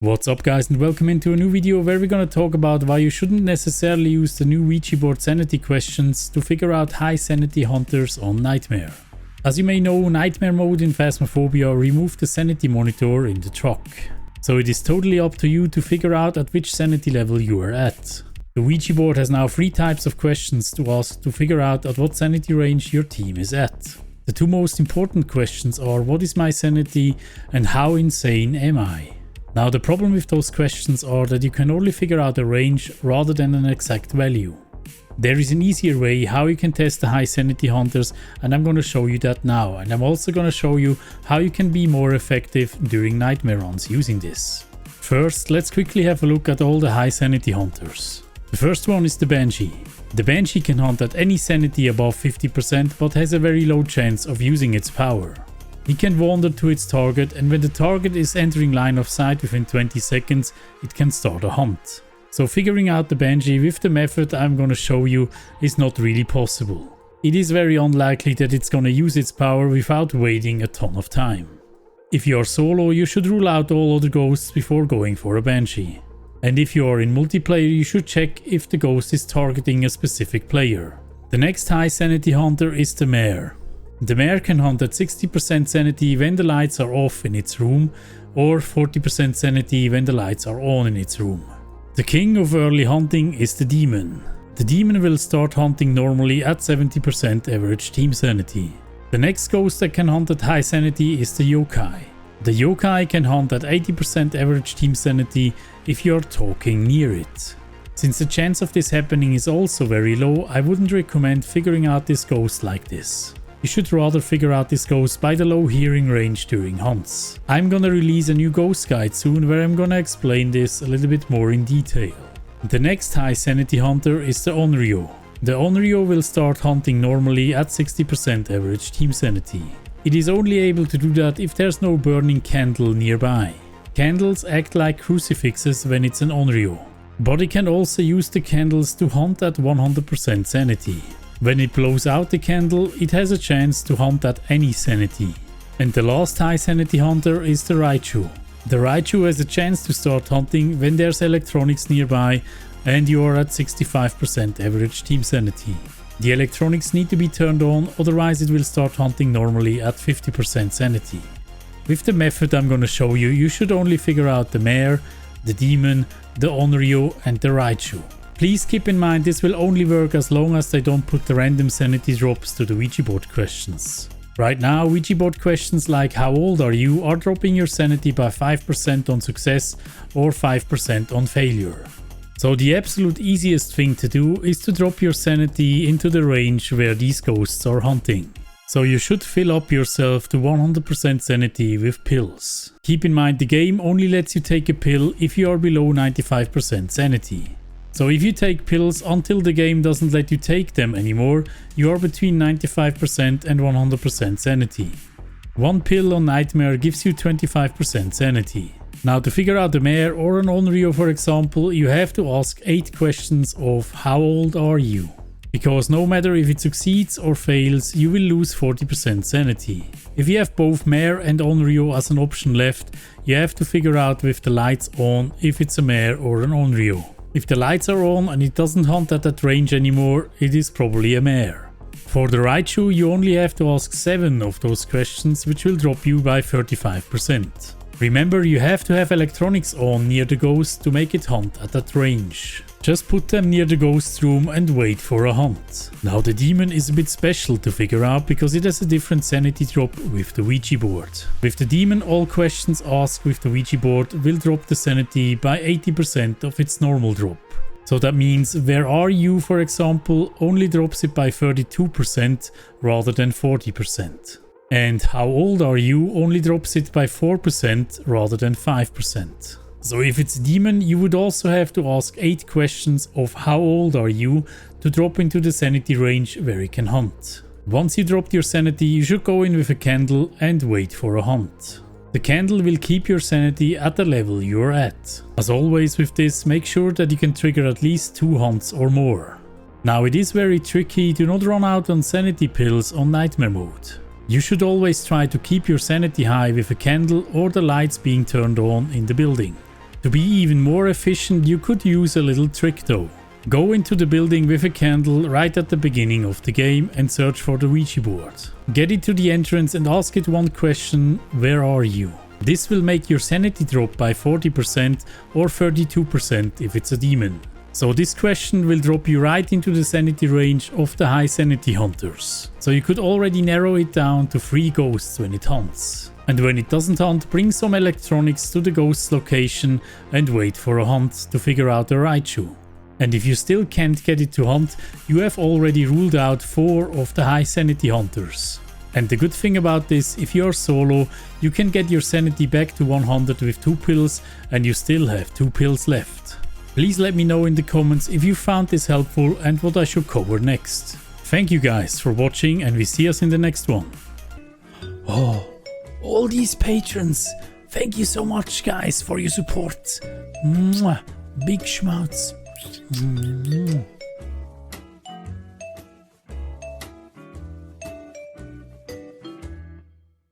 What's up guys, and welcome into a new video where we're gonna talk about why you shouldn't necessarily use the new Ouija board sanity questions to figure out high sanity hunters on Nightmare. As you may know, Nightmare mode in Phasmophobia removed the sanity monitor in the truck. So it is totally up to you to figure out at which sanity level you are at. The Ouija board has now 3 types of questions to ask to figure out at what sanity range your team is at. The 2 most important questions are what is my sanity and how insane am I? Now the problem with those questions are that you can only figure out a range rather than an exact value. There is an easier way how you can test the high sanity hunters, and I'm going to show you that now, and I'm also going to show you how you can be more effective during nightmare runs using this. First, let's quickly have a look at all the high sanity hunters. The first one is the Banshee. The Banshee can hunt at any sanity above 50% but has a very low chance of using its power. It can wander to its target, and when the target is entering line of sight within 20 seconds, it can start a hunt. So figuring out the Banshee with the method I'm gonna show you is not really possible. It is very unlikely that it's gonna use its power without waiting a ton of time. If you are solo, you should rule out all other ghosts before going for a Banshee. And if you are in multiplayer, you should check if the ghost is targeting a specific player. The next high sanity hunter is the Mare. The Mare can hunt at 60% sanity when the lights are off in its room, or 40% sanity when the lights are on in its room. The king of early hunting is the Demon. The Demon will start hunting normally at 70% average team sanity. The next ghost that can hunt at high sanity is the Yokai. The Yokai can hunt at 80% average team sanity if you are talking near it. Since the chance of this happening is also very low, I wouldn't recommend figuring out this ghost like this. You should rather figure out this ghost by the low hearing range during hunts. I'm gonna release a new ghost guide soon where I'm gonna explain this a little bit more in detail. The next high sanity hunter is the Onryo. The Onryo will start hunting normally at 60% average team sanity. It is only able to do that if there's no burning candle nearby. Candles act like crucifixes when it's an Onryo, but it can also use the candles to hunt at 100% sanity. When it blows out the candle, it has a chance to hunt at any sanity. And the last high sanity hunter is the Raiju. The Raiju has a chance to start hunting when there's electronics nearby and you are at 65% average team sanity. The electronics need to be turned on, otherwise it will start hunting normally at 50% sanity. With the method I'm gonna show you, you should only figure out the Mare, the Demon, the Onryo and the Raiju. Please keep in mind this will only work as long as they don't put the random sanity drops to the Ouija board questions. Right now, Ouija board questions like how old are you are dropping your sanity by 5% on success or 5% on failure. So the absolute easiest thing to do is to drop your sanity into the range where these ghosts are hunting. So you should fill up yourself to 100% sanity with pills. Keep in mind the game only lets you take a pill if you are below 95% sanity. So if you take pills until the game doesn't let you take them anymore, you are between 95% and 100% sanity. 1 pill on Nightmare gives you 25% sanity. Now to figure out the Mare or an Onryo for example, you have to ask 8 questions of how old are you? Because no matter if it succeeds or fails, you will lose 40% sanity. If you have both Mare and Onryo as an option left, you have to figure out with the lights on if it's a Mare or an Onryo. If the lights are on and it doesn't hunt at that range anymore, it is probably a Mare. For the Raiju, you only have to ask 7 of those questions, which will drop you by 35%. Remember, you have to have electronics on near the ghost to make it hunt at that range. Just put them near the ghost's room and wait for a hunt. Now the Demon is a bit special to figure out because it has a different sanity drop with the Ouija board. With the Demon, all questions asked with the Ouija board will drop the sanity by 80% of its normal drop. So that means where are you for example only drops it by 32% rather than 40%. And how old are you only drops it by 4% rather than 5%. So if it's Demon, you would also have to ask 8 questions of how old are you to drop into the sanity range where it can hunt. Once you dropped your sanity, you should go in with a candle and wait for a hunt. The candle will keep your sanity at the level you are at. As always with this, make sure that you can trigger at least 2 hunts or more. Now it is very tricky to not run out on sanity pills on Nightmare mode. You should always try to keep your sanity high with a candle or the lights being turned on in the building. To be even more efficient, you could use a little trick though. Go into the building with a candle right at the beginning of the game and search for the Ouija board. Get it to the entrance and ask it one question: where are you? This will make your sanity drop by 40% or 32% if it's a demon. So this question will drop you right into the sanity range of the high sanity hunters. So you could already narrow it down to 3 ghosts when it hunts. And when it doesn't hunt, bring some electronics to the ghost's location and wait for a hunt to figure out a Raiju. And if you still can't get it to hunt, you have already ruled out 4 of the high sanity hunters. And the good thing about this, if you're solo, you can get your sanity back to 100 with 2 pills and you still have 2 pills left. Please let me know in the comments if you found this helpful and what I should cover next. Thank you guys for watching and we see us in the next one. Oh, all these patrons, thank you so much guys for your support. Mwah. Big schmouts.